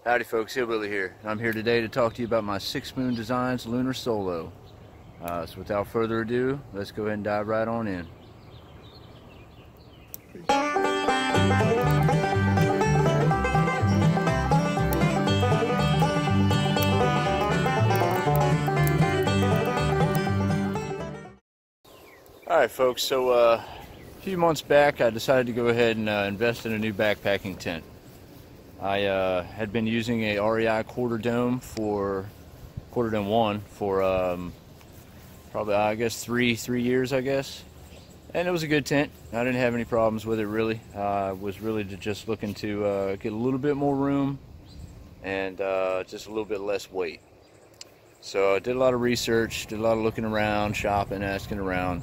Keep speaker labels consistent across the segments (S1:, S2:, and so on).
S1: Howdy folks, Hillbilly here. I'm here today to talk to you about my 6 Moon Designs Lunar Solo. So without further ado, let's go ahead and dive right on in. Alright folks, so a few months back I decided to go ahead and invest in a new backpacking tent. I had been using a REI Quarter Dome 1 for probably I guess three years I guess, and it was a good tent. I didn't have any problems with it really. I was really just looking to get a little bit more room and just a little bit less weight. So I did a lot of research, did a lot of looking around, shopping, asking around,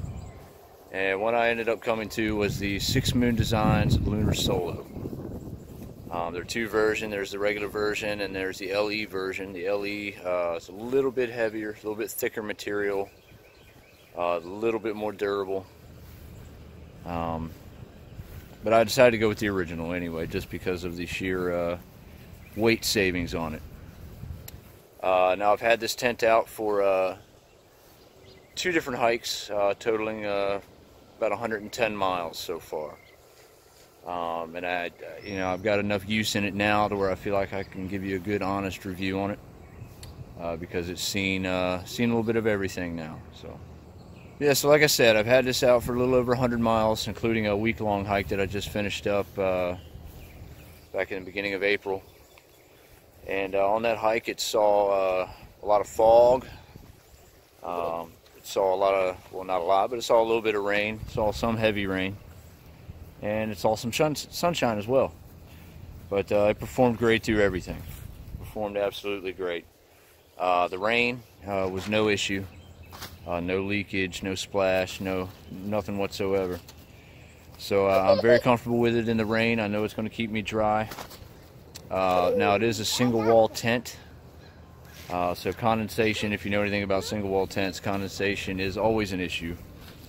S1: and what I ended up coming to was the 6 Moon Designs Lunar Solo. There are two versions. There's the regular version and there's the LE version. The LE is a little bit heavier, a little bit thicker material, a little bit more durable. But I decided to go with the original anyway, just because of the sheer weight savings on it. Now I've had this tent out for 2 different hikes, totaling about 110 miles so far. And I've got enough use in it now to where I feel like I can give you a good, honest review on it, because it's seen a little bit of everything now. So, yeah. So like I said, I've had this out for a little over 100 miles, including a week-long hike that I just finished up back in the beginning of April. And on that hike, it saw a lot of fog. It saw a lot of, well, not a lot, but it saw a little bit of rain. It saw some heavy rain. And it saw some sunshine as well. But it performed great through everything. Performed absolutely great. The rain was no issue. No leakage, no splash, nothing whatsoever. So I'm very comfortable with it in the rain. I know it's going to keep me dry. Now it is a single wall tent. So condensation, if you know anything about single wall tents, condensation is always an issue.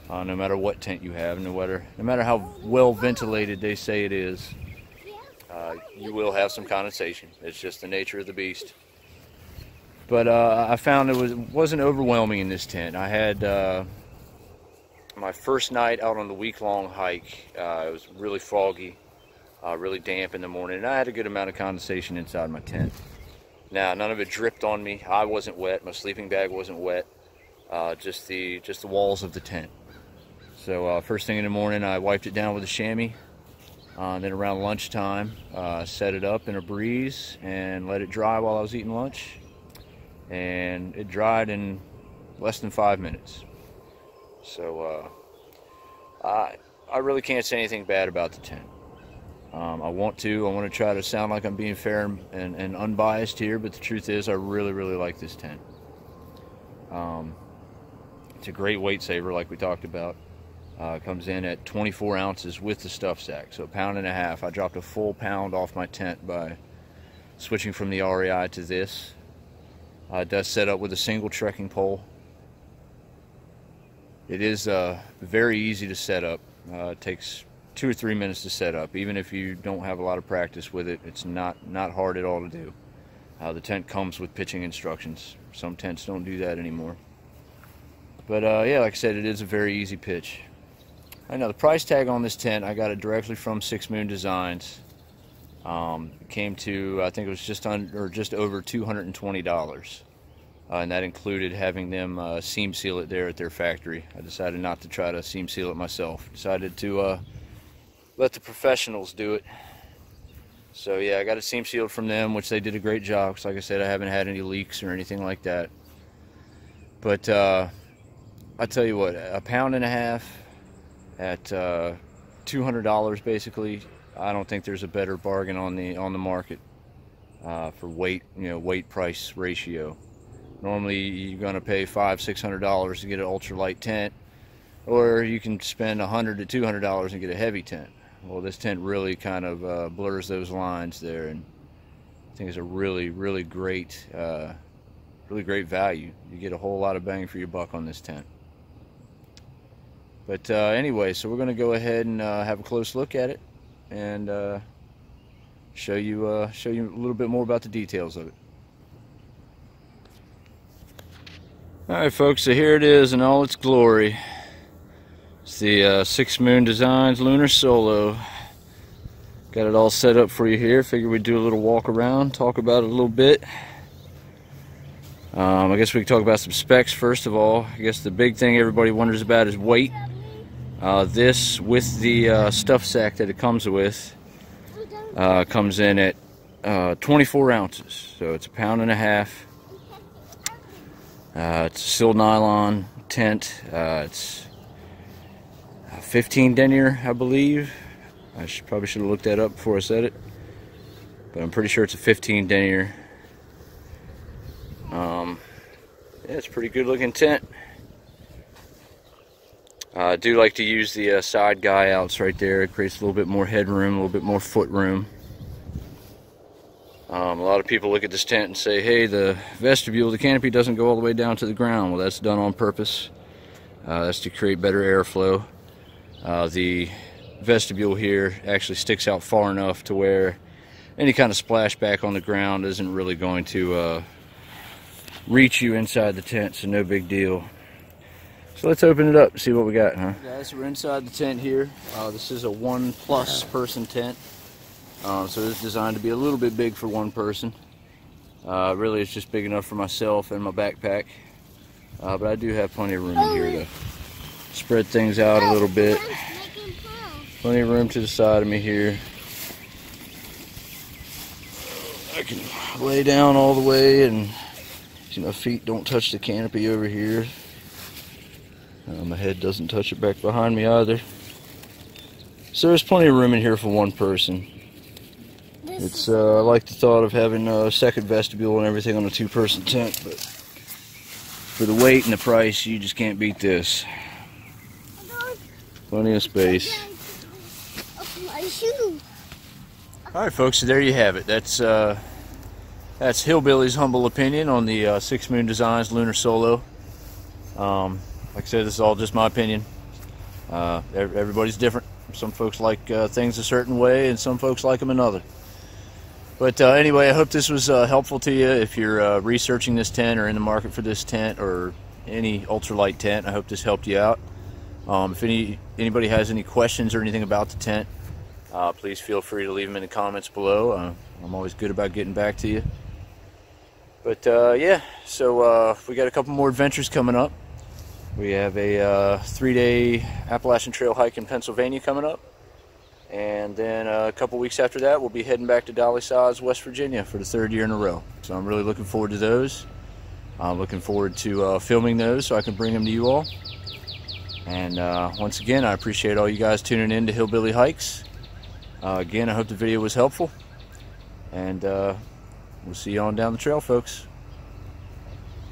S1: No matter what tent you have, no matter how well ventilated they say it is, you will have some condensation. It's just the nature of the beast. But I found it wasn't overwhelming in this tent. I had my first night out on the week-long hike. It was really foggy, really damp in the morning, and I had a good amount of condensation inside my tent. Now, none of it dripped on me. I wasn't wet. My sleeping bag wasn't wet. Just the walls of the tent. So first thing in the morning, I wiped it down with a chamois. Then around lunchtime, set it up in a breeze and let it dry while I was eating lunch. And it dried in less than 5 minutes. So I really can't say anything bad about the tent. I want to try to sound like I'm being fair and unbiased here, but the truth is I really like this tent. It's a great weight saver, like we talked about. Comes in at 24 ounces with the stuff sack, so 1.5 pounds. I dropped a full pound off my tent by switching from the REI to this. It does set up with a single trekking pole. It is very easy to set up. It takes 2 or 3 minutes to set up. Even if you don't have a lot of practice with it, it's not hard at all to do. The tent comes with pitching instructions. Some tents don't do that anymore. But yeah, like I said, it is a very easy pitch. I know the price tag on this tent, I got it directly from 6 Moon Designs. It came to, I think it was just over $220. And that included having them seam seal it there at their factory. I decided not to try to seam seal it myself. Decided to let the professionals do it. So yeah, I got it seam sealed from them, which they did a great job. Because like I said, I haven't had any leaks or anything like that. But I tell you what, 1.5 pounds at $200 basically, I don't think there's a better bargain on the market for weight price ratio. Normally you're going to pay $500–600 to get an ultralight tent, or you can spend $100 to $200 and get a heavy tent. Well, this tent really kind of blurs those lines there, and I think it's a really great value. You get a whole lot of bang for your buck on this tent. But anyway, so we're going to go ahead and have a close look at it and show you a little bit more about the details of it. Alright folks, so here it is in all its glory. It's the 6 Moon Designs Lunar Solo. Got it all set up for you here. Figured we'd do a little walk around, talk about it a little bit. I guess we can talk about some specs first of all. I guess the big thing everybody wonders about is weight. This, with the stuff sack that it comes with, comes in at 24 ounces. So it's 1.5 pounds. It's a steel nylon tent. It's 15 denier, I believe. I probably should have looked that up before I said it, but I'm pretty sure it's a 15 denier. Yeah, it's a pretty good looking tent. I do like to use the side guy outs right there. It creates a little bit more headroom, a little bit more foot room. A lot of people look at this tent and say, hey, the vestibule, the canopy doesn't go all the way down to the ground. Well, that's done on purpose. That's to create better airflow. The vestibule here actually sticks out far enough to where any kind of splashback on the ground isn't really going to reach you inside the tent, so no big deal. So let's open it up and see what we got, huh? Guys, we're inside the tent here. This is a 1+ person tent. So it's designed to be a little bit big for one person. Really, it's just big enough for myself and my backpack. But I do have plenty of room in here to spread things out a little bit. Plenty of room to the side of me here. I can lay down all the way and my feet don't touch the canopy over here. My head doesn't touch it back behind me either. So there's plenty of room in here for one person. It's I like the thought of having a second vestibule and everything on a 2-person tent, but for the weight and the price, you just can't beat this. Plenty of space. Alright folks, so there you have it. That's Hillbilly's humble opinion on the 6 Moon Designs Lunar Solo. Like I said, this is all just my opinion. Everybody's different. Some folks like things a certain way, and some folks like them another. But anyway, I hope this was helpful to you if you're researching this tent or in the market for this tent or any ultralight tent. I hope this helped you out. If anybody has any questions or anything about the tent, please feel free to leave them in the comments below. I'm always good about getting back to you. But yeah, so we got a couple more adventures coming up. We have a 3-day Appalachian Trail hike in Pennsylvania coming up. And then a couple weeks after that, we'll be heading back to Dolly Size, West Virginia for the 3rd year in a row. So I'm really looking forward to those. I'm looking forward to filming those so I can bring them to you all. And once again, I appreciate all you guys tuning in to Hillbilly Hikes. Again, I hope the video was helpful. And we'll see you on down the trail, folks.